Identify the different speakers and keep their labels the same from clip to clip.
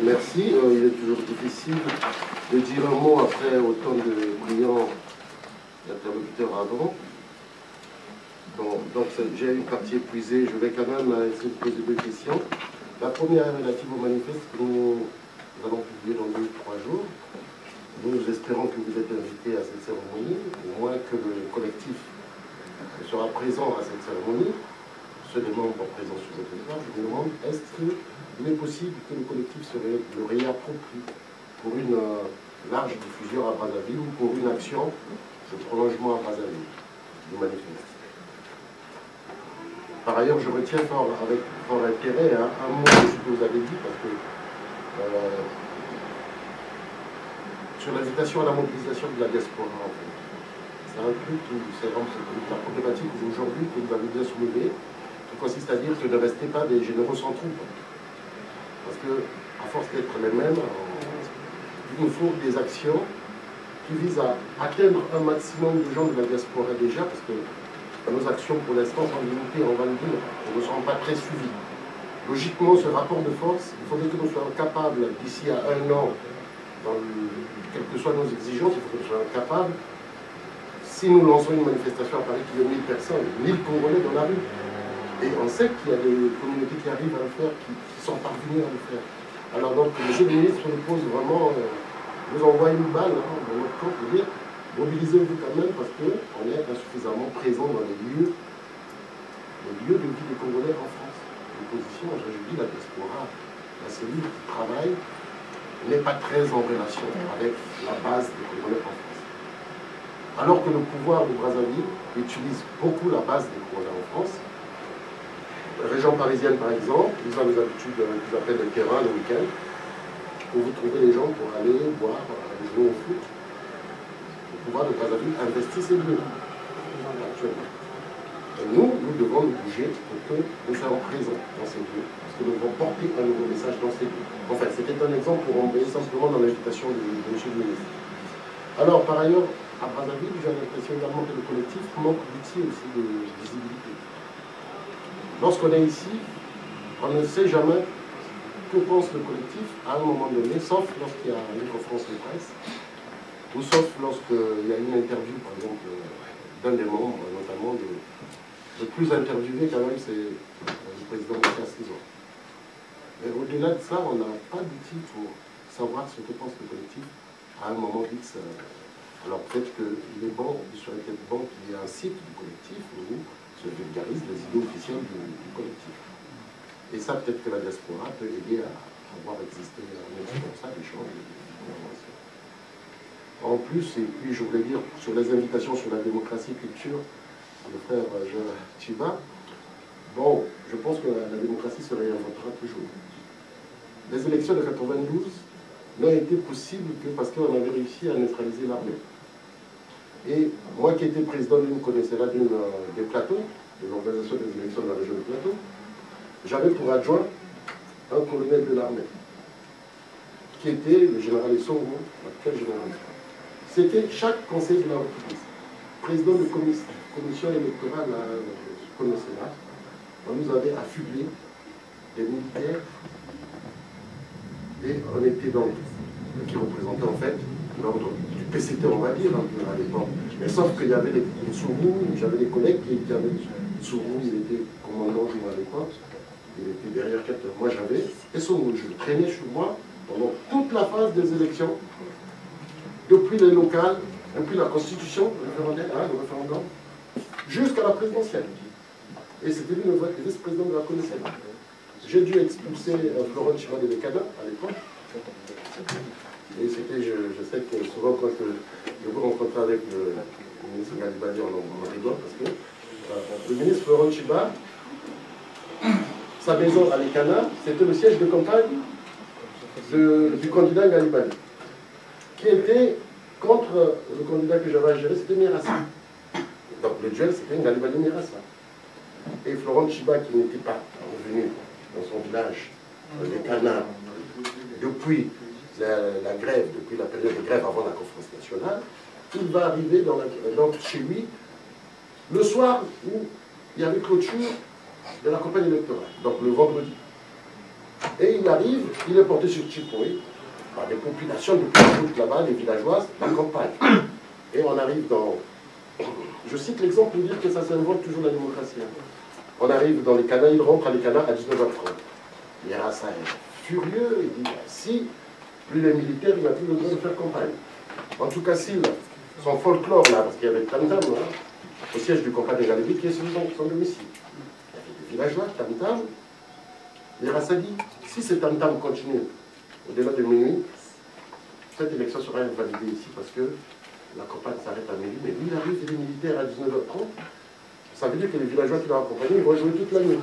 Speaker 1: Merci. Il est toujours difficile de dire un mot après autant de brillants interlocuteurs avant. Bon, donc j'ai une partie épuisée. Je vais quand même essayer de poser deux questions. La première est relative au manifeste que nous allons publier dans 2 ou 3 jours. Nous espérons que vous êtes invités à cette cérémonie, au moins que le collectif sera présent à cette cérémonie. Ceux des membres présents sur le territoire, je me demande, est-ce qu'il est possible que le collectif se le réapproprie pour une large diffusion à Brazzaville ou pour une action de prolongement à Brazzaville du manifeste? Par ailleurs, je retiens avec fort intérêt un mot de ce que vous avez dit, parce que sur l'invitation à la mobilisation de la diaspora, en fait, c'est un truc qui c'est la problématique aujourd'hui que vous avez bien soulevée, qui consiste à dire que ne restez pas des généraux sans troupe. Parce que, à force d'être les mêmes, il nous faut des actions qui visent à atteindre un maximum de gens de la diaspora déjà, parce que nos actions pour l'instant sont limitées, on va le dire, elles ne seront pas très suivies. Logiquement, ce rapport de force, il faudrait que nous soyons capables, d'ici à 1 an, quelles que soient nos exigences, il faut que nous soyons capables, si nous lançons une manifestation à Paris qui est 1000 personnes, 1000 Congolais dans la rue, et on sait qu'il y a des communautés qui arrivent à le faire, qui sont parvenues à le faire. Alors donc, monsieur le ministre nous pose vraiment, nous envoie une balle dans notre camp pour dire, mobilisez-vous quand même parce qu'on est insuffisamment présent dans les lieux de vie des Congolais en France. L'opposition, je dis la diaspora, la cellule qui travaille, n'est pas très en relation avec la base des Congolais en France. Alors que le pouvoir de Brazzaville utilise beaucoup la base des Congolais en France. La région parisienne, par exemple, ils ont des habitudes qu'ils appellent le terrain le week-end, où vous trouvez les gens pour aller boire, aller jouer au foot. Le pouvoir de Brazzaville investit ces lieux actuellement. Et nous devons nous bouger pour que nous soyons présents dans ces lieux, parce que nous devons porter un nouveau message dans ces lieux. Enfin, c'était un exemple pour envoyer simplement dans l'invitation de M. le ministre. Alors, par ailleurs, à Brazzaville, j'ai l'impression également que le collectif manque d'outils aussi de visibilité. Lorsqu'on est ici, on ne sait jamais que pense le collectif à un moment donné, sauf lorsqu'il y a une conférence de presse, ou sauf lorsqu'il y a une interview, par exemple, d'un des membres, notamment le plus interviewé quand même, c'est le président Mathias Cizon. Mais au-delà de ça, on n'a pas d'outils pour savoir ce que pense le collectif à un moment X. Alors peut-être qu'il est bon, il serait peut-être bon qu'il y ait un site du collectif où se vulgarisent les idées officielles du collectif. Et ça, peut-être que la diaspora peut aider à voir exister un outil comme ça, d'échange d'informations. En plus, et puis je voulais dire, sur les invitations sur la démocratie culture, le frère Chiba, bon, je pense que la démocratie se réinventera toujours. Les élections de 92 n'ont été possibles que parce qu'on avait réussi à neutraliser l'armée. Et moi qui étais président d'une connaisseur des plateaux, de l'organisation des élections de la région de Plateau, j'avais pour adjoint un colonel de l'armée, qui était le général Essongo, l'actuel général. C'était chaque conseil de la République, président de commission électorale à Sénat, on nous avait affublé des militaires et on était donc, qui représentait en fait l'ordre du PCT, on va dire, à l'époque. Mais sauf qu'il y avait des Sourou, j'avais des collègues qui avaient Sourou, il était commandant à l'époque, il était derrière 4 heures. Moi j'avais, et Sourou, je le traînais chez moi pendant toute la phase des élections, depuis les locales, depuis la constitution, le référendum, jusqu'à la présidentielle. Et c'était lui le vice-président de la commission. J'ai dû expulser Florent Chiba de Lekana à l'époque. Et c'était, je sais que souvent quand je vous rencontrais avec le ministre Galibani, on rigole parce que le ministre Florent Chiba, sa maison à Lekana, c'était le siège de campagne du candidat Galibani, qui était contre le candidat que j'avais à gérer, c'était Mirassa. Donc le duel, c'était Galibani Mirassa. Et Florent Chiba, qui n'était pas revenu dans son village, les canards, depuis la grève, depuis la période de grève avant la conférence nationale, il va arriver chez lui le soir où il y avait clôture de la campagne électorale, donc le vendredi. Et il arrive, il est porté sur Chipoé, par des populations de toute là-bas, des villageoises, la campagne. Et on arrive dans... Je cite l'exemple pour dire que ça s'invente toujours la démocratie. On arrive dans les canards, il rentre à les canards à 19h30. Yerassa est furieux, il dit, si, lui les militaires, il n'a plus le droit de faire campagne. En tout cas, si, son folklore là, parce qu'il y avait le tam-tam, au siège du compas des Galéviques, qui est son domicile. Il y avait des villageois, tam-tam. Yerassa dit, si ce tam-tam continue au-delà de minuit, cette élection sera invalidée ici parce que la campagne s'arrête à minuit. Mais lui, il arrive, il est militaire à 19h30. Ça veut dire que les villageois qui l'ont accompagné, ils vont jouer toute la nuit.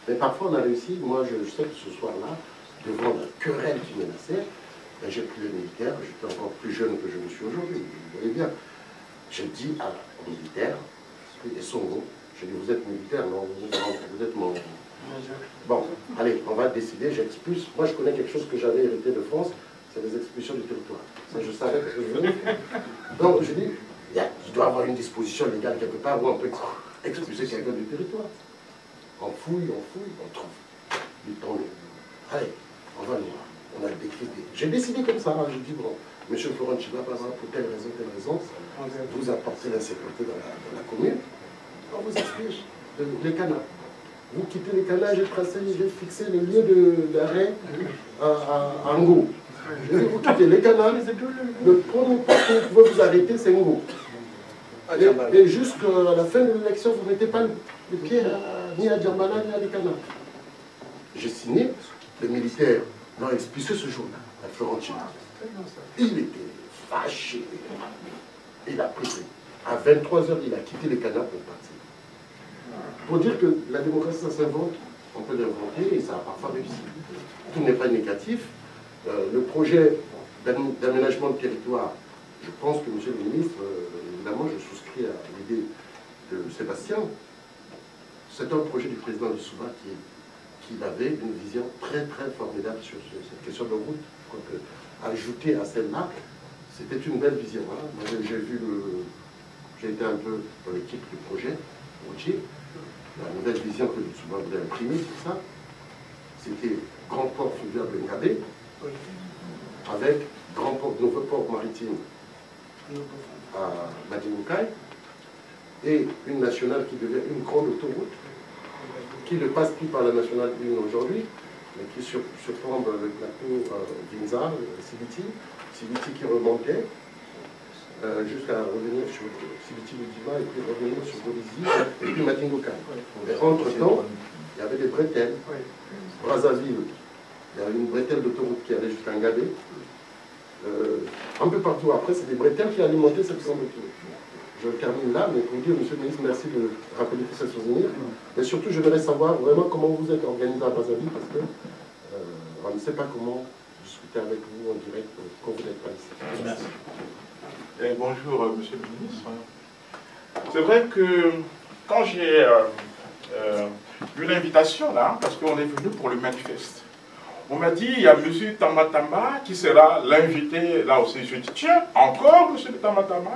Speaker 1: Mais parfois, on a réussi, moi je sais que ce soir-là, devant la querelle qui menaçait, ben, j'ai pris les militaires, j'étais encore plus jeune que je le suis aujourd'hui, vous voyez bien. J'ai dit aux militaires, et Songo, j'ai dit, vous êtes militaire, non, vous êtes mon... Bon, allez, on va décider, j'expulse. Moi, je connais quelque chose que j'avais hérité de France, c'est les expulsions du territoire. Ça, je savais que je venais. Donc, je dis, il doit y avoir une disposition légale quelque part où on peut expulser quelqu'un du territoire. On fouille, on trouve. Il tombe. Allez, on va le voir. On a décrété. J'ai décidé comme ça. J'ai dit, bon, monsieur Florent Chiba, par exemple, pour telle raison, vous apportez l'insécurité dans la commune. On vous explique les canards. Vous quittez les canards, j'ai fixé le lieu d'arrêt à Ngo. Je dis, vous quittez les canards, le premier point que vous pouvez vous arrêter, c'est Ngo. Et jusqu'à la fin de l'élection, vous ne mettez pas le pied ni à Djambala ni à les canards. J'ai signé, les militaires l'ont expulsé ce jour-là, à Florentine. Il était fâché. Il a pris. À 23h, il a quitté les canards pour partir. Pour dire que la démocratie, ça s'invente, on peut l'inventer et ça a parfois réussi. Tout n'est pas négatif. Le projet d'aménagement de territoire, je pense que, monsieur le ministre, évidemment, je souscris à l'idée de Sébastien. C'est un projet du président de Souba qui avait une vision très très formidable sur cette question de route. Ajouter à celle-là, c'était une belle vision. Hein. J'ai été un peu dans l'équipe du projet routier. La nouvelle vision que le Souba voulait imprimer, c'est ça. C'était grand port fluvial de Ngabé, avec nouveau port maritime à Madinoukaï, et une nationale qui devient une grande autoroute, qui ne passe plus par la nationale 1 aujourd'hui, mais qui surplombe le plateau Ginza, Sibiti qui remontait jusqu'à revenir sur Sibiti Ludiva et puis revenir sur Bolizy et puis Madinoukaï. Entre-temps, il y avait des bretelles. Brazzaville, il y avait une bretelle d'autoroute qui allait jusqu'à Ngabé. Un peu partout après, c'est des bretelles qui alimentaient cette grande autoroute. Je termine là, mais pour dire, monsieur le ministre, merci de rappeler tous ces souvenirs. Mais surtout, je voudrais savoir vraiment comment vous êtes organisé à Brazzaville, parce que on ne sait pas comment discuter avec vous en direct quand vous n'êtes pas ici.
Speaker 2: Merci. Et bonjour, monsieur le ministre. C'est vrai que quand j'ai eu l'invitation là, parce qu'on est venu pour le manifeste, on m'a dit, il y a monsieur Tamatama qui sera l'invité là aussi. Je dis, tiens, encore monsieur Tamatama?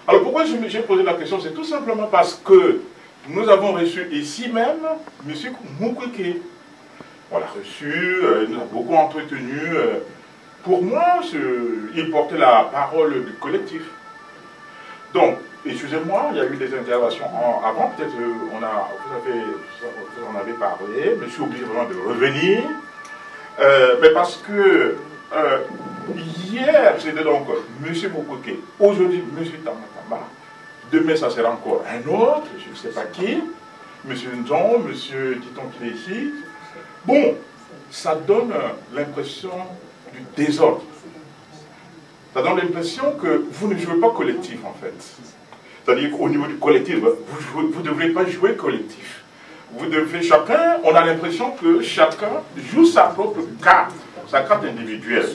Speaker 2: Alors pourquoi j'ai posé la question? C'est tout simplement parce que nous avons reçu ici même monsieur Mukwege. On l'a reçu, il nous a beaucoup entretenu. Pour moi, il portait la parole du collectif. Donc, excusez-moi, il y a eu des interventions avant, peut-être vous en avez parlé, mais je suis obligé vraiment de revenir. Mais parce que hier, c'était donc M. Mukwege, aujourd'hui M. Tamatama, demain ça sera encore un autre, je ne sais pas qui, M. Nzon, M. Diton qui est ici. Bon, ça donne l'impression du désordre. Ça donne l'impression que vous ne jouez pas collectif en fait. C'est-à-dire qu'au niveau du collectif, vous ne devrez pas jouer collectif. Vous devez chacun, on a l'impression que chacun joue sa propre carte individuelle.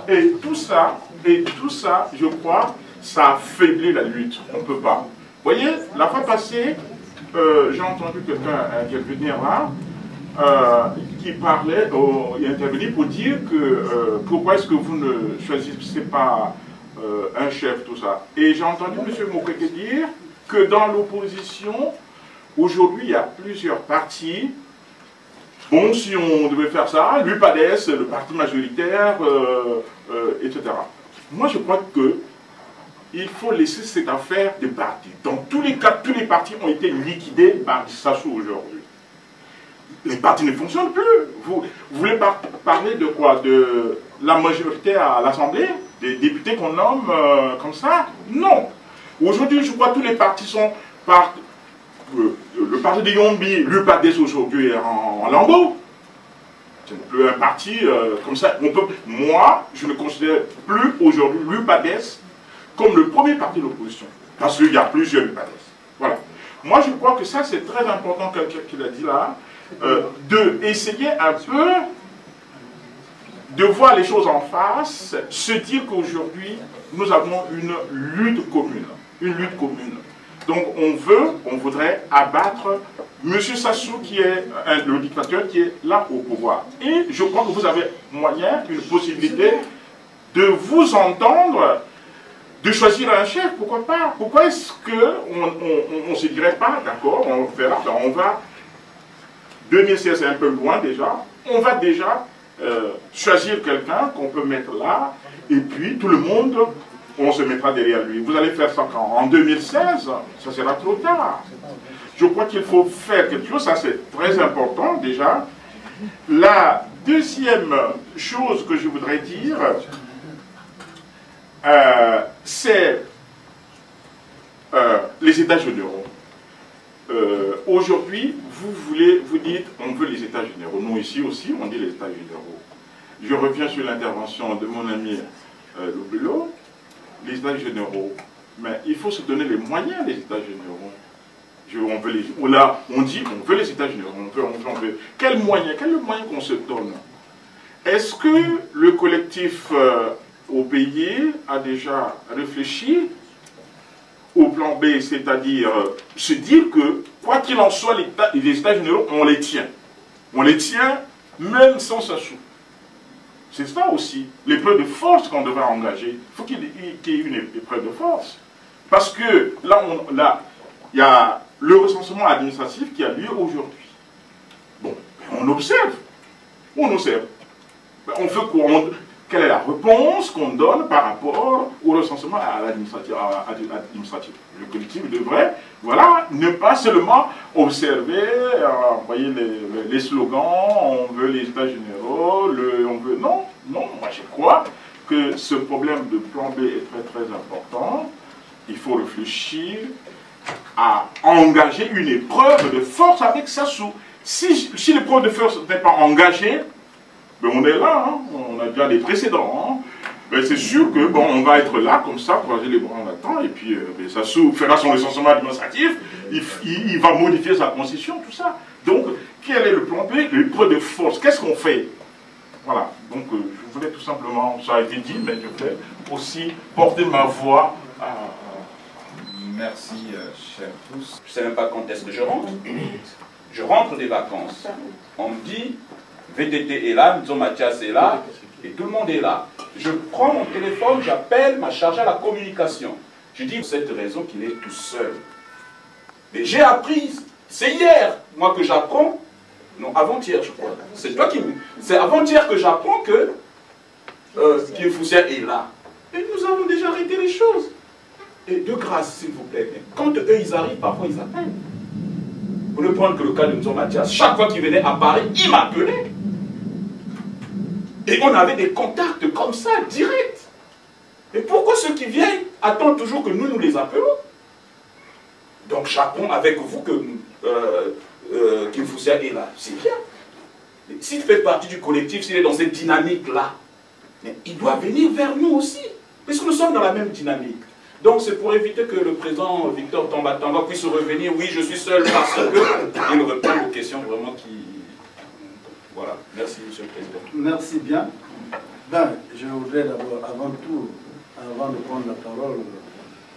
Speaker 2: Et tout ça, je crois, ça affaiblit la lutte. On ne peut pas. Vous voyez, la fois passée, j'ai entendu quelqu'un intervenir là, qui parlait, il est intervenu pour dire que pourquoi est-ce que vous ne choisissez pas un chef, tout ça. Et j'ai entendu M. Mukwege dire que dans l'opposition, aujourd'hui, il y a plusieurs partis bon, si on devait faire ça, l'UPADES, le parti majoritaire, etc. Moi, je crois que il faut laisser cette affaire des partis. Dans tous les cas, tous les partis ont été liquidés par Sassou aujourd'hui. Les partis ne fonctionnent plus. Vous voulez parler de quoi? De la majorité à l'Assemblée? Des députés qu'on nomme comme ça? Non. Aujourd'hui, je crois que tous les partis sont le parti de Yombi, l'UPADES aujourd'hui est en lambeaux. C'est plus un parti comme ça. Moi, je ne considère plus aujourd'hui l'UPADES comme le premier parti de l'opposition. Parce qu'il y a plusieurs UPADES. Voilà. Moi, je crois que ça, c'est très important, quelqu'un qui l'a dit là, d'essayer un peu de voir les choses en face, se dire qu'aujourd'hui, nous avons une lutte commune. Une lutte commune. Donc, on voudrait abattre M. Sassou, qui est le dictateur qui est là au pouvoir. Et je crois que vous avez moyen, une possibilité de vous entendre, de choisir un chef, pourquoi pas? Pourquoi est-ce qu'on ne se dirait pas, d'accord, on verra, on va, 2016 c'est un peu loin déjà, on va déjà choisir quelqu'un qu'on peut mettre là, et puis tout le monde, on se mettra derrière lui. Vous allez faire ça quand? En 2016, ça sera trop tard. Je crois qu'il faut faire quelque chose, ça c'est très important déjà. La deuxième chose que je voudrais dire, c'est les États généraux. Aujourd'hui, vous dites, on veut les États généraux. Nous ici aussi, on dit les États généraux. Je reviens sur l'intervention de mon ami Lobelo. Les États généraux, mais il faut se donner les moyens des États généraux. On dit, on veut les États généraux, on veut. Quel est le moyen qu'on se donne? Est-ce que le collectif au pays a déjà réfléchi au plan B, c'est-à-dire se dire que, quoi qu'il en soit, les États généraux, on les tient. On les tient même sans Sassou. C'est ça aussi, l'épreuve de force qu'on devrait engager. Il faut qu'il y ait une épreuve de force. Parce que là, il y a le recensement administratif qui a lieu aujourd'hui. Bon, on observe. On observe. On fait quoi? Quelle est la réponse qu'on donne par rapport au recensement à l'administratif? Le collectif devrait, voilà, ne pas seulement observer, voyez les slogans, on veut les États généraux, on veut... Non, moi je crois que ce problème de plan B est très très important. Il faut réfléchir à engager une épreuve de force avec Sassou. Si l'épreuve de force n'est pas engagée, ben on est là, hein. On a déjà des précédents. Hein. Ben c'est sûr que bon, on va être là comme ça, croiser les bras en attendant, et puis Sassou fera son recensement administratif, il va modifier sa constitution, tout ça. Donc, quel est le plan B? L'épreuve de force, qu'est-ce qu'on fait? Voilà, donc je voulais tout simplement, ça a été dit, mais je voulais aussi porter ma voix à...
Speaker 3: Merci, chers tous. Je ne sais même pas quand est-ce que je rentre. Je rentre des vacances. On me dit, VTT est là, Nzo Mathias est là, et tout le monde est là. Je prends mon téléphone, j'appelle ma chargée à la communication. Je dis, pour cette raison qu'il est tout seul. Mais j'ai appris, c'est hier, moi que j'apprends, non, avant-hier je crois. C'est toi qui... C'est avant-hier que j'apprends que Kim Foussière est là. Et nous avons déjà arrêté les choses. Et de grâce, s'il vous plaît, quand eux ils arrivent, parfois ils appellent. Pour ne prendre que le cas de Nzo Mathias, chaque fois qu'il venait à Paris, il m'appelait. Et on avait des contacts comme ça, directs. Et pourquoi ceux qui viennent attendent toujours que nous les appelons? Donc j'apprends avec vous que Kim Foussière est là. C'est bien. S'il fait partie du collectif, s'il est dans cette dynamique-là, il doit venir vers nous aussi. Puisque nous sommes dans la même dynamique. Donc c'est pour éviter que le président Victor Tambatanga puisse revenir, oui je suis seul parce que il répond aux questions vraiment qui... Voilà, merci Monsieur le Président.
Speaker 4: Merci bien. Ben, je voudrais d'abord, avant tout, avant de prendre la parole,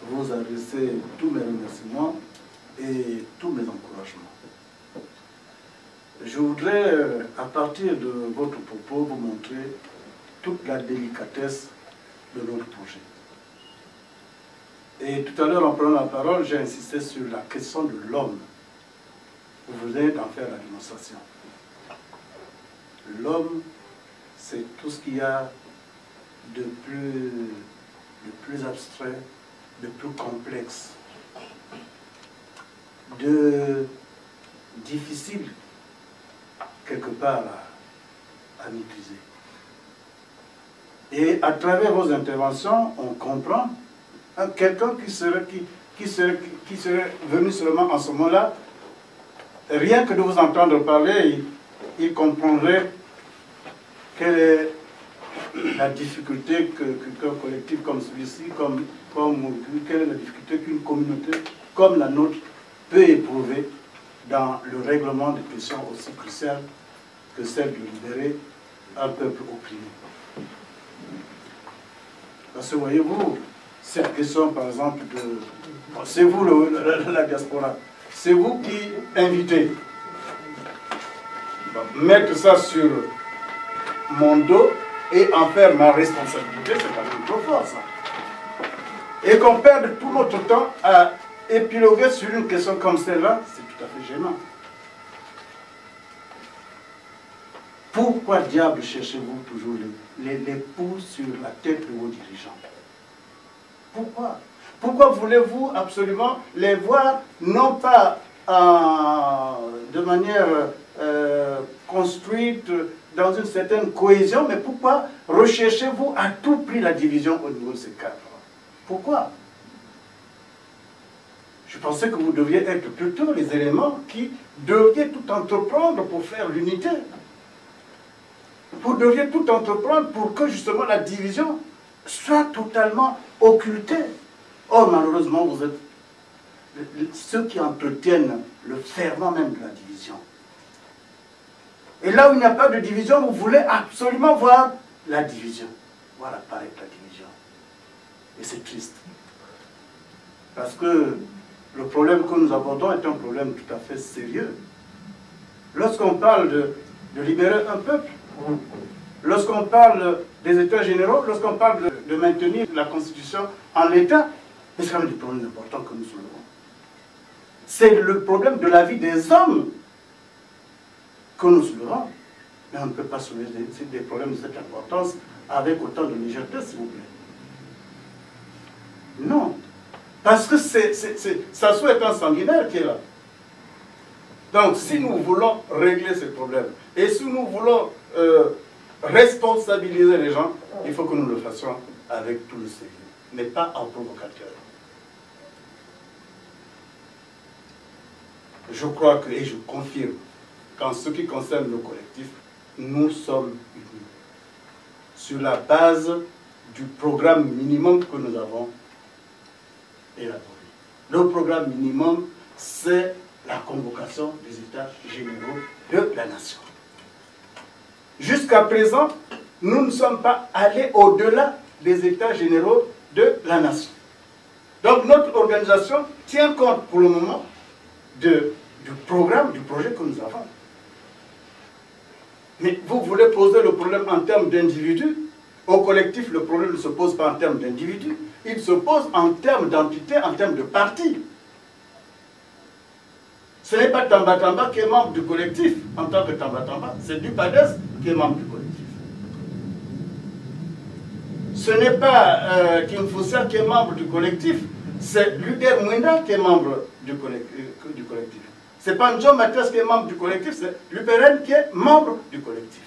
Speaker 4: vous adresser tous mes remerciements et tous mes encouragements. Je voudrais, à partir de votre propos, vous montrer toute la délicatesse de notre projet. Et tout à l'heure, en prenant la parole, j'ai insisté sur la question de l'homme. Vous venez d'en faire la démonstration. l'homme, c'est tout ce qu'il y a de plus abstrait, de plus complexe, de difficile quelque part à maîtriser. Et à travers vos interventions, on comprend quelqu'un qui serait venu seulement en ce moment-là, rien que de vous entendre parler, il comprendrait quelle est la difficulté qu'un collectif comme celui-ci, quelle est la difficulté qu'une communauté comme la nôtre peut éprouver dans le règlement de questions aussi cruciales que celle de libérer un peuple opprimé. Parce que voyez-vous, cette question par exemple de... C'est vous la diaspora, c'est vous qui invitez. Donc, mettre ça sur mon dos et en faire ma responsabilité, c'est quand même trop fort ça. Et qu'on perde tout notre temps à épiloguer sur une question comme celle-là, c'est tout à fait gênant. Pourquoi diable cherchez-vous toujours les poux sur la tête de vos dirigeants? Pourquoi? Pourquoi voulez-vous absolument les voir, non pas de manière construite, dans une certaine cohésion, mais pourquoi recherchez-vous à tout prix la division au niveau de ces cadres? Pourquoi? Je pensais que vous deviez être plutôt les éléments qui deviez tout entreprendre pour faire l'unité. Vous deviez tout entreprendre pour que justement la division soit totalement occultée. Or, malheureusement, vous êtes ceux qui entretiennent le ferment même de la division. Et là où il n'y a pas de division, vous voulez absolument voir la division. Voir apparaître la division. Et c'est triste. Parce que le problème que nous abordons est un problème tout à fait sérieux. Lorsqu'on parle de libérer un peuple, lorsqu'on parle des États généraux, lorsqu'on parle de maintenir la Constitution en l'état, c'est quand même des problèmes importants que nous soulevons. C'est le problème de la vie des hommes que nous soulevons. Mais on ne peut pas soulever des problèmes de cette importance avec autant de légèreté, s'il vous plaît. Non. Parce que ça souhaite un sanguinaire qui est là. Donc, si nous voulons régler ces problèmes, et si nous voulons responsabiliser les gens, il faut que nous le fassions avec tout le sérieux, mais pas en provocateur. Je crois que, et je confirme, qu'en ce qui concerne le collectif, nous sommes unis sur la base du programme minimum que nous avons élaboré. Le programme minimum, c'est la convocation des États généraux de la nation. Jusqu'à présent, nous ne sommes pas allés au-delà des États généraux de la nation. Donc notre organisation tient compte pour le moment du programme, du projet que nous avons. Mais vous voulez poser le problème en termes d'individus. Au collectif, le problème ne se pose pas en termes d'individus. Il se pose en termes d'entité, en termes de parti. Ce n'est pas Tamba Tamba qui est membre du collectif en tant que Tamba Tamba, c'est Dupades qui est membre du collectif. Ce n'est pas Kim Foussa qui est membre du collectif, c'est Luder Mwenda qui est membre du collectif. Ce n'est pas John Mathias qui est membre du collectif, c'est Luperen qui est membre du collectif.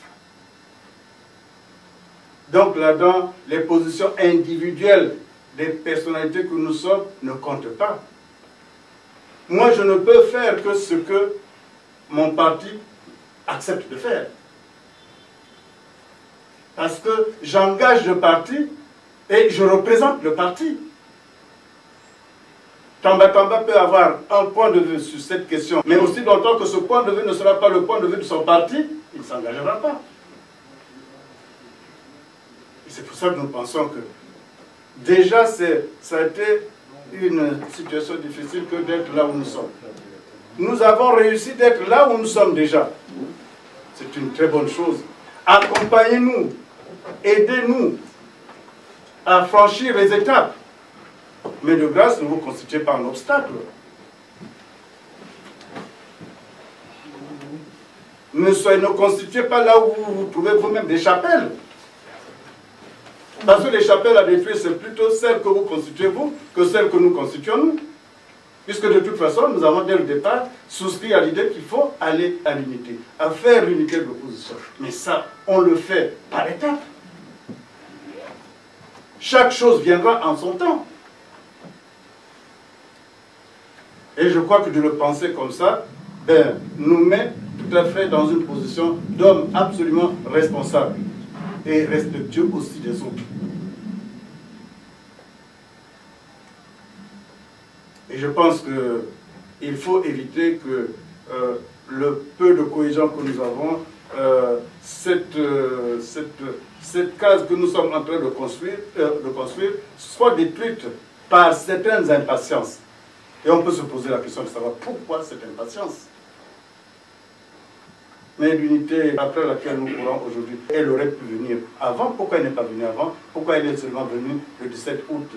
Speaker 4: Donc là-dedans, les positions individuelles des personnalités que nous sommes ne comptent pas. Moi, je ne peux faire que ce que mon parti accepte de faire. Parce que j'engage le parti et je représente le parti. Tamba Tamba peut avoir un point de vue sur cette question, mais aussi longtemps que ce point de vue ne sera pas le point de vue de son parti, il ne s'engagera pas. Et c'est pour ça que nous pensons que déjà ça a été une situation difficile que d'être là où nous sommes. Nous avons réussi d'être là où nous sommes déjà. C'est une très bonne chose. Accompagnez-nous, aidez-nous à franchir les étapes. Mais de grâce, ne vous constituez pas un obstacle. Ne constituez pas là où vous trouvez vous-même des chapelles. Parce que les chapelles à détruire, c'est plutôt celles que vous constituez vous que celles que nous constituons nous. Puisque de toute façon, nous avons dès le départ souscrit à l'idée qu'il faut aller à l'unité, à faire l'unité de l'opposition. Mais ça, on le fait par étapes. Chaque chose viendra en son temps. Et je crois que de le penser comme ça, nous met tout à fait dans une position d'homme absolument responsable et respectueux aussi des autres. Et je pense qu'il faut éviter que le peu de cohésion que nous avons, cette case que nous sommes en train de construire soit détruite par certaines impatiences. Et on peut se poser la question de savoir pourquoi cette impatience. Mais l'unité après laquelle nous courons aujourd'hui, elle aurait pu venir avant. Pourquoi elle n'est pas venue avant? Pourquoi elle est seulement venue le 17 août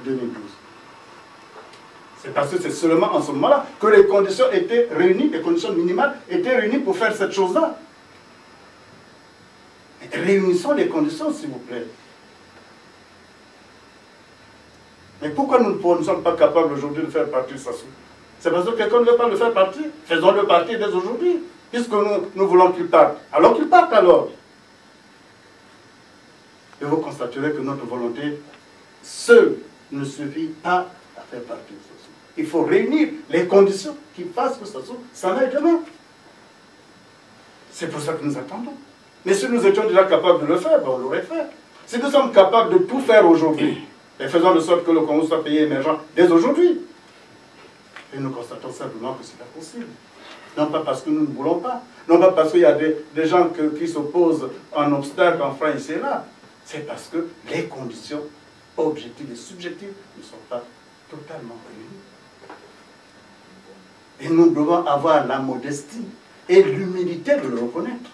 Speaker 4: 2012? C'est parce que c'est seulement en ce moment-là que les conditions étaient réunies, les conditions minimales étaient réunies pour faire cette chose-là. Réunissons les conditions, s'il vous plaît. Mais pourquoi nous ne sommes pas capables aujourd'hui de faire partie de Sassou? C'est parce que quelqu'un ne veut pas le faire partie. Faisons-le partie dès aujourd'hui. Puisque nous voulons qu'il parte. Alors qu'il parte alors. Et vous constaterez que notre volonté seule ne suffit pas à faire partie de Sassou. Il faut réunir les conditions qui fassent que Sassou s'en aille demain. C'est pour ça que nous attendons. Mais si nous étions déjà capables de le faire, on l'aurait fait. Si nous sommes capables de tout faire aujourd'hui, et faisons de sorte que le Congo soit pays émergent dès aujourd'hui. Et nous constatons simplement que ce n'est pas possible. Non pas parce que nous ne voulons pas, non pas parce qu'il y a des gens qui s'opposent en obstacle, en frein ici et là. C'est parce que les conditions objectives et subjectives ne sont pas totalement réunies. Et nous devons avoir la modestie et l'humilité de le reconnaître.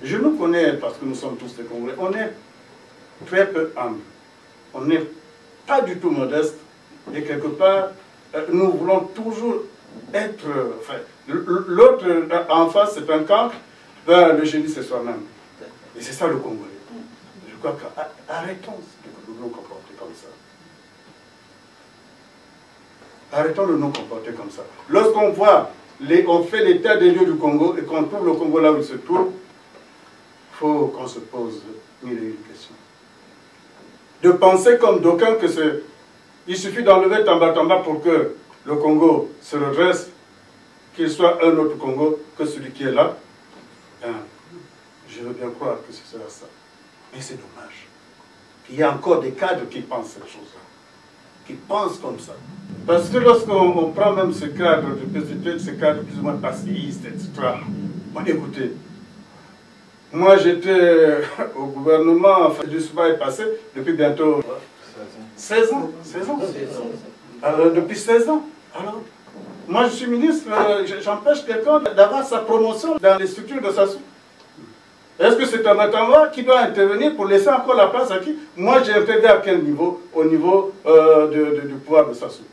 Speaker 4: Je nous connais parce que nous sommes tous des Congolais. On est très peu humble. On n'est pas du tout modeste. Et quelque part, nous voulons toujours être... Enfin, l'autre en face, c'est un cancre. Le génie, c'est soi-même. Et c'est ça le Congolais. Je crois qu'arrêtons de nous comporter comme ça. Arrêtons de nous comporter comme ça. Lorsqu'on voit, on fait l'état des lieux du Congo et qu'on trouve le Congo là où il se trouve, il faut qu'on se pose mille et une questions. De penser comme d'aucuns que il suffit d'enlever Tamba pour que le Congo se redresse, qu'il soit un autre Congo que celui qui est là. Je veux bien croire que ce sera ça. Mais c'est dommage. Il y a encore des cadres qui pensent cette chose-là, qui pensent comme ça. Parce que lorsqu'on prend même ce cadre de PCT, ce cadre plus ou moins passéiste, etc., bon, écoutez, moi j'étais au gouvernement, enfin, du Souba est passé depuis bientôt 16 ans. 16 ans. Alors, depuis 16 ans. Alors, moi je suis ministre, j'empêche quelqu'un d'avoir sa promotion dans les structures de Sassou. Est-ce que c'est un attendant qui doit intervenir pour laisser encore la place à qui? Moi j'ai intégré à quel niveau? Au niveau du pouvoir de Sassou.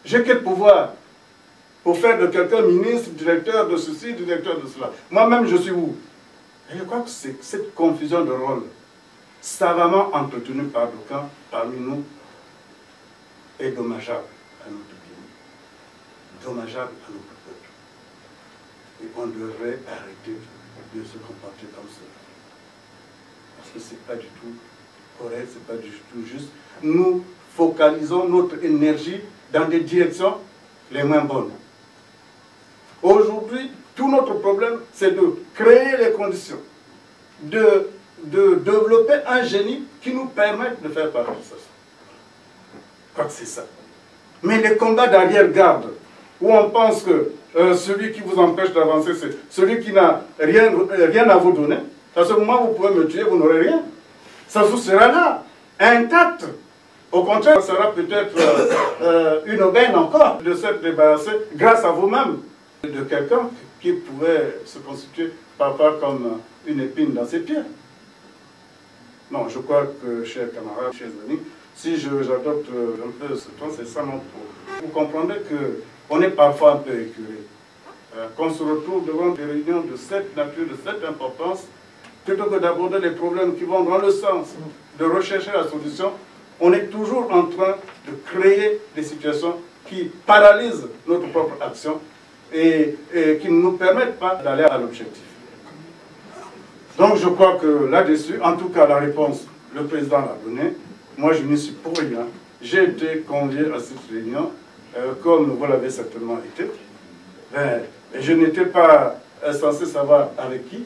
Speaker 4: J'ai quel pouvoir pour faire de quelqu'un ministre, directeur de ceci, directeur de cela? Moi-même je suis où? Et je crois que cette confusion de rôle, savamment entretenue par d'aucuns parmi nous, est dommageable à notre pays, dommageable à notre peuple. Et on devrait arrêter de se comporter comme ça. Parce que ce n'est pas du tout correct, ce n'est pas du tout juste. Nous focalisons notre énergie dans des directions les moins bonnes. Aujourd'hui, tout notre problème, c'est de créer les conditions, de développer un génie qui nous permette de faire partie de ça. Je crois que c'est ça. Mais les combats d'arrière-garde, où on pense que celui qui vous empêche d'avancer, c'est celui qui n'a rien à vous donner. À ce moment, vous pouvez me tuer, vous n'aurez rien. Ça vous sera là, intact. Au contraire, ça sera peut-être une aubaine encore de s'être débarrassé grâce à vous-même de quelqu'un qui pouvait se constituer parfois comme une épine dans ses pieds. Non, je crois que, chers camarades, chers amis, si j'adopte un peu ce temps, c'est ça mon propos. Vous comprendrez que on est parfois un peu écœuré. Qu'on se retrouve devant des réunions de cette nature, de cette importance, plutôt que d'aborder les problèmes qui vont dans le sens de rechercher la solution, on est toujours en train de créer des situations qui paralysent notre propre action et qui ne nous permettent pas d'aller à l'objectif. Donc je crois que là-dessus, en tout cas la réponse, le président l'a donnée. Moi je n'y suis pour rien. J'ai été convié à cette réunion, comme vous l'avez certainement été. Et je n'étais pas censé savoir avec qui.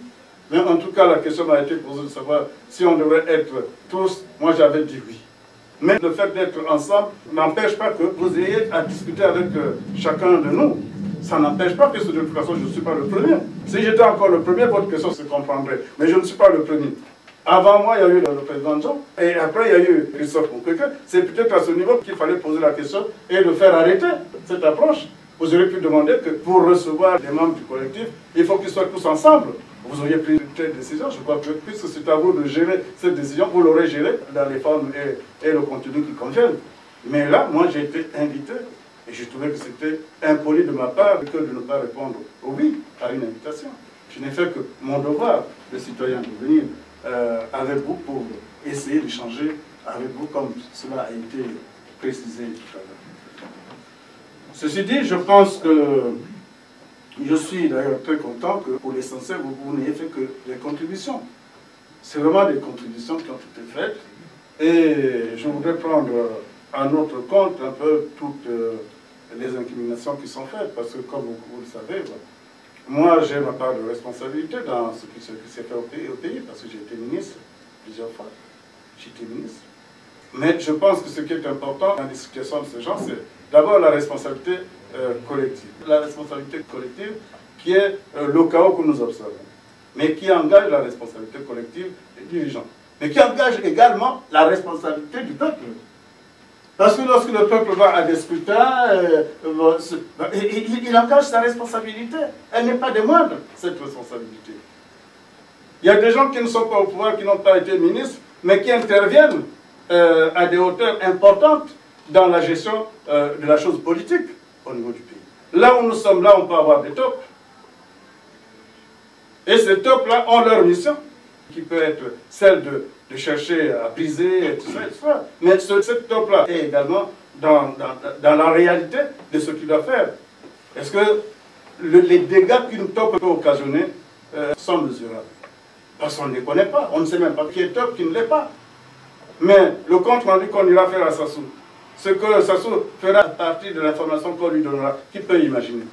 Speaker 4: Mais en tout cas, la question m'a été posée de savoir si on devrait être tous. Moi, j'avais dit oui. Mais le fait d'être ensemble n'empêche pas que vous ayez à discuter avec chacun de nous. Ça n'empêche pas que de toute façon, je ne suis pas le premier. Si j'étais encore le premier, votre question se comprendrait. Mais je ne suis pas le premier. Avant moi, il y a eu le président Jean, et après, il y a eu Christophe Moukeke. C'est peut-être à ce niveau qu'il fallait poser la question et de faire arrêter cette approche. Vous auriez pu demander que pour recevoir les membres du collectif, il faut qu'ils soient tous ensemble. Vous auriez pris une telle décision. Je crois que puisque c'est à vous de gérer cette décision, vous l'aurez gérée dans les formes et le contenu qui conviennent. Mais là, moi, j'ai été invité et j'ai trouvé que c'était impoli de ma part que de ne pas répondre au oui à une invitation. Je n'ai fait que mon devoir de citoyen de venir avec vous pour essayer d'échanger avec vous comme cela a été précisé tout à l'heure. Ceci dit, je pense que je suis d'ailleurs très content que pour l'essentiel, vous n'ayez fait que des contributions. C'est vraiment des contributions qui ont été faites. Et je voudrais prendre à notre compte un peu toutes les incriminations qui sont faites. Parce que comme vous le savez, moi j'ai ma part de responsabilité dans ce qui s'est fait au pays, parce que j'ai été ministre plusieurs fois. J'ai été ministre. Mais je pense que ce qui est important dans des situations de ce genre, c'est d'abord la responsabilité collective. La responsabilité collective qui est le chaos que nous observons, mais qui engage la responsabilité collective des dirigeants. Mais qui engage également la responsabilité du peuple. Parce que lorsque le peuple va à des scrutins, il engage sa responsabilité. Elle n'est pas des moindres, cette responsabilité. Il y a des gens qui ne sont pas au pouvoir, qui n'ont pas été ministres, mais qui interviennent à des hauteurs importantes dans la gestion de la chose politique au niveau du pays. Là où nous sommes, là on peut avoir des tops. Et ces tops-là ont leur mission, qui peut être celle de chercher à briser, et tout ça, et tout ça. Mais cette top-là est également dans la réalité de ce qu'il doit faire. Est-ce que les dégâts qu'une top peut occasionner sont mesurables? Parce qu'on ne les connaît pas, on ne sait même pas qui est top, qui ne l'est pas. Mais le compte rendu qu'on ira faire à Sassou, ce que Sassou fera à partir de l'information qu'on lui donnera, qui peut imaginer?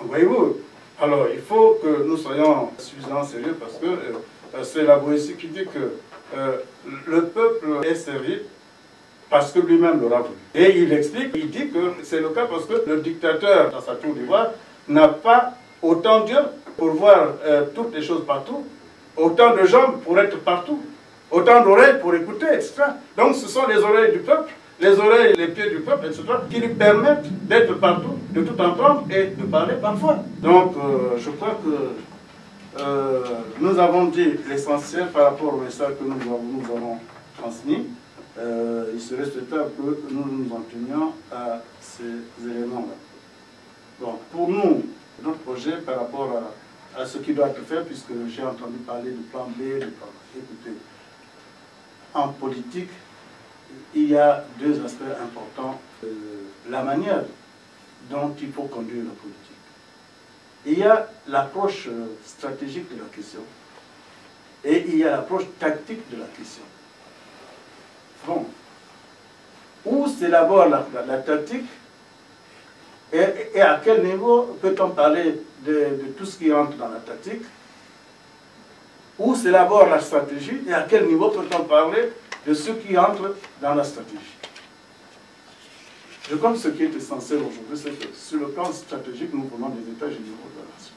Speaker 4: Voyez-vous? Alors il faut que nous soyons suffisamment sérieux parce que c'est la Boétie qui dit que le peuple est servi parce que lui-même l'aura voulu. Et il explique, il dit que c'est le cas parce que le dictateur dans sa tour d'ivoire n'a pas autant d'yeux pour voir toutes les choses partout, autant de jambes pour être partout, autant d'oreilles pour écouter, etc. Donc ce sont les oreilles du peuple, les oreilles et les pieds du peuple, etc., qui lui permettent d'être partout, de tout entendre et de parler parfois. Donc je crois que nous avons dit l'essentiel par rapport au message que nous avons transmis. Il serait souhaitable que nous nous en tenions à ces éléments-là. Donc pour nous, notre projet par rapport à ce qui doit être fait, puisque j'ai entendu parler du plan B, du plan A. Écoutez, en politique, il y a deux aspects importants. La manière dont il faut conduire la politique. Il y a l'approche stratégique de la question et il y a l'approche tactique de la question. Bon. Où c'est d'abord la tactique et à quel niveau peut-on parler de tout ce qui entre dans la tactique? Où c'est d'abord la stratégie et à quel niveau peut-on parler de ce qui entre dans la stratégie? Je crois que ce qui est essentiel aujourd'hui, c'est que sur le plan stratégique, nous prenons des états généraux de la nation.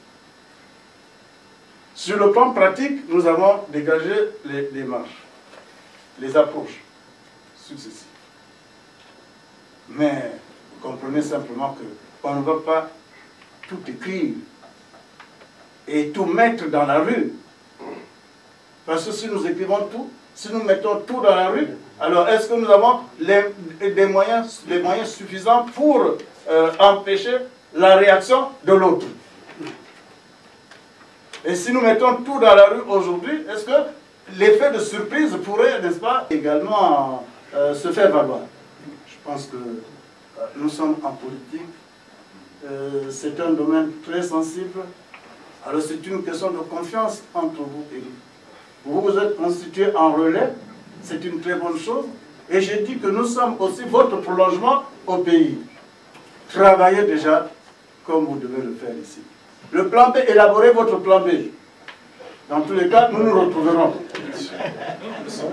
Speaker 4: Sur le plan pratique, nous avons dégagé les démarches, les approches successives. Mais vous comprenez simplement qu'on ne va pas tout écrire et tout mettre dans la rue. Parce que si nous écrivons tout, si nous mettons tout dans la rue, alors est-ce que nous avons les moyens suffisants pour empêcher la réaction de l'autre. Et si nous mettons tout dans la rue aujourd'hui, est-ce que l'effet de surprise pourrait, n'est-ce pas, également se faire valoir? Je pense que nous sommes en politique. C'est un domaine très sensible. Alors c'est une question de confiance entre vous et nous. Vous vous êtes constitué en relais, c'est une très bonne chose. Et j'ai dit que nous sommes aussi votre prolongement au pays. Travaillez déjà comme vous devez le faire ici. Le plan B, élaborez votre plan B. Dans tous les cas, nous nous retrouverons.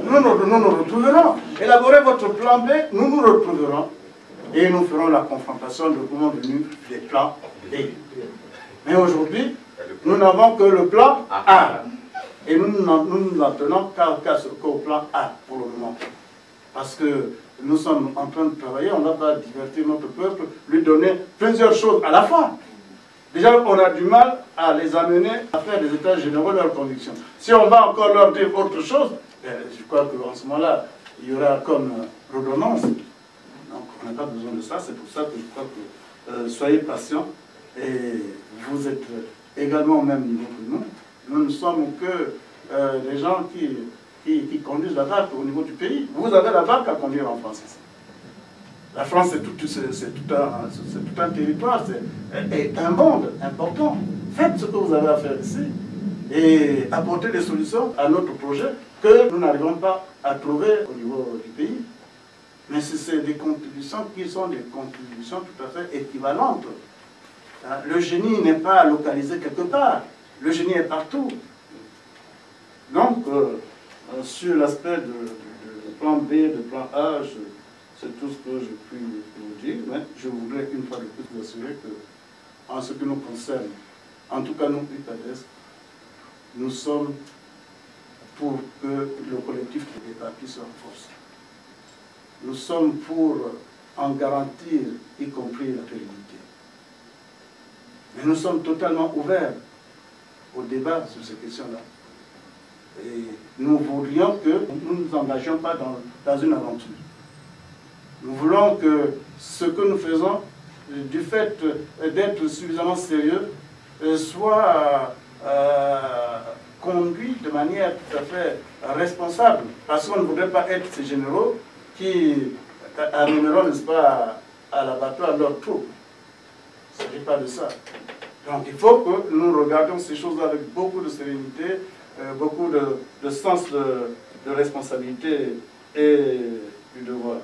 Speaker 4: Nous nous retrouverons. Élaborez votre plan B, nous nous retrouverons. Et nous ferons la confrontation de comment venir des plans B. Mais aujourd'hui, nous n'avons que le plan A. Et nous n'en tenons qu'au plan A pour le moment. Parce que nous sommes en train de travailler, on ne va pas divertir notre peuple, lui donner plusieurs choses à la fois. Déjà, on a du mal à les amener à faire des états généraux de leurs convictions. Si on va encore leur dire autre chose, je crois qu'en ce moment-là, il y aura comme redondance. Donc, on n'a pas besoin de ça. C'est pour ça que je crois que soyez patients. Et vous êtes également au même niveau que nous. Nous ne sommes que des gens qui conduisent la barque au niveau du pays. Vous avez la barque à conduire en France ici. La France, c'est tout un territoire, c'est un monde important. Faites ce que vous avez à faire ici et apportez des solutions à notre projet que nous n'arrivons pas à trouver au niveau du pays. Mais c'est des contributions qui sont des contributions tout à fait équivalentes. Le génie n'est pas localisé quelque part. Le génie est partout. Donc, sur l'aspect de plan B, de plan A, c'est tout ce que je puis vous dire, mais je voudrais une fois de plus vous assurer que, en ce qui nous concerne, en tout cas nous, UPADES, nous sommes pour que le collectif des partis se renforce. Nous sommes pour en garantir, y compris la pérennité. Mais nous sommes totalement ouverts au débat sur ces questions-là. Et nous voudrions que nous ne nous engagions pas dans une aventure. Nous voulons que ce que nous faisons, du fait d'être suffisamment sérieux, soit conduit de manière tout à fait responsable. Parce qu'on ne voudrait pas être ces généraux qui amèneront, n'est-ce pas, à l'abattoir leurs troupes. Il ne s'agit pas de ça. Donc il faut que nous regardions ces choses avec beaucoup de sérénité, beaucoup de sens de responsabilité et du devoir.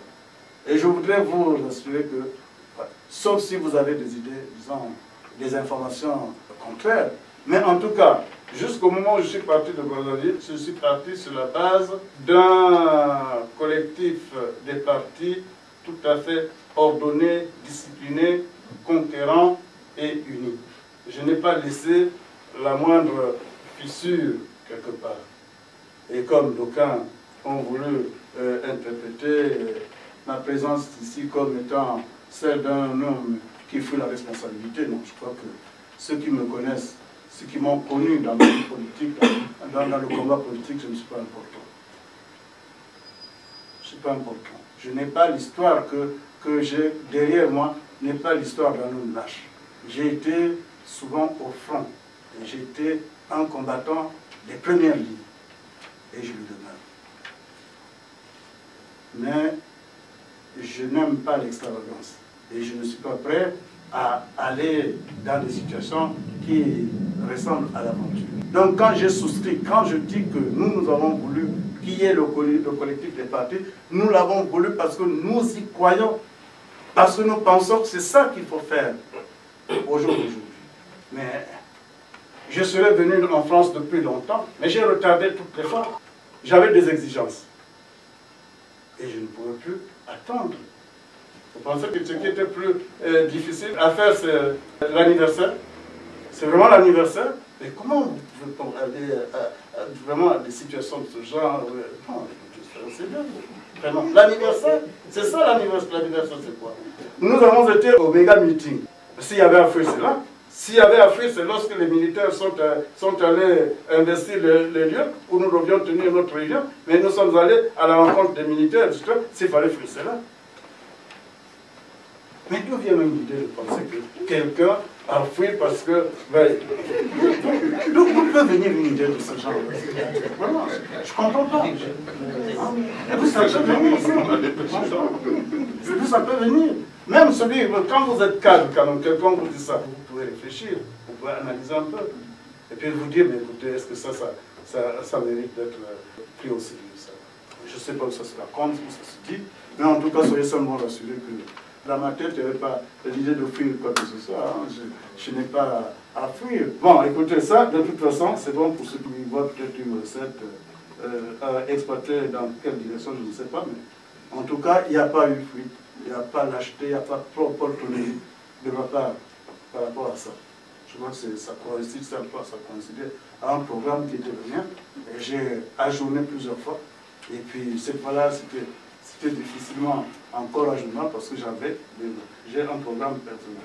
Speaker 4: Et je voudrais vous assurer que, sauf si vous avez des idées, disons, des informations contraires, mais en tout cas, jusqu'au moment où je suis parti de Brazzaville, je suis parti sur la base d'un collectif des partis tout à fait ordonné, discipliné, conquérant et uni. Je n'ai pas laissé la moindre fissure quelque part. Et comme d'aucuns ont voulu interpréter ma présence ici comme étant celle d'un homme qui fout la responsabilité, non, je crois que ceux qui me connaissent, ceux qui m'ont connu dans la vie politique, dans le combat politique, je ne suis pas important. Je ne suis pas important. Je n'ai pas l'histoire que j'ai derrière moi, n'est pas l'histoire d'un homme lâche. J'ai été souvent au front, et j'ai été un combattant des premières lignes, et je le demeure. Mais je n'aime pas l'extravagance, et je ne suis pas prêt à aller dans des situations qui ressemblent à l'aventure. Donc quand j'ai souscrit, quand je dis que nous avons voulu qu'il y ait le collectif des partis, nous l'avons voulu parce que nous y croyons, parce que nous pensons que c'est ça qu'il faut faire au jour d'aujourd'hui. Mais je serais venu en France depuis longtemps, mais j'ai retardé toutes les fois. J'avais des exigences. Et je ne pouvais plus attendre. Vous pensez que ce qui était plus difficile à faire, c'est l'anniversaire? C'est vraiment l'anniversaire? Mais comment vous pouvez aller vraiment à des situations de ce genre? Non, c'est bien. Vraiment. L'anniversaire, c'est ça l'anniversaire. L'anniversaire, c'est quoi? Nous avons été au méga meeting. S'il y avait à faire, c'est là. S'il y avait à faire, c'est lorsque les militaires sont allés investir les lieux où nous devions tenir notre réunion. Mais nous sommes allés à la rencontre des militaires. S'il fallait faire, c'est là. Mais d'où vient même l'idée de penser que quelqu'un a fui parce que... D'où peut venir une idée de ce genre? Vraiment, je ne comprends pas. Et d'où ça peut venir? D'où ça peut venir? Même celui, quand vous êtes calme, quand quelqu'un vous dit ça, vous pouvez réfléchir, vous pouvez analyser un peu. Et puis vous dire, mais écoutez, est-ce que ça mérite d'être pris au sérieux, ça? Je ne sais pas où ça se raconte, où ça se dit, mais en tout cas, soyez seulement rassurés que dans ma tête, il n'y avait pas l'idée de fuir quoi que ce soit. Hein. Je n'ai pas à fuir. Bon, écoutez, ça, de toute façon, c'est bon pour ceux qui voient peut-être une recette exploitée dans quelle direction, je ne sais pas, mais en tout cas, il n'y a pas eu fuite, il n'y a pas lâcheté, il n'y a pas opportunité de ma part par rapport à ça. Je crois que ça coïncidait à un programme qui était le mien, et j'ai ajourné plusieurs fois. Et puis cette fois-là, c'était difficilement encore ajournable parce que j'ai un programme personnel.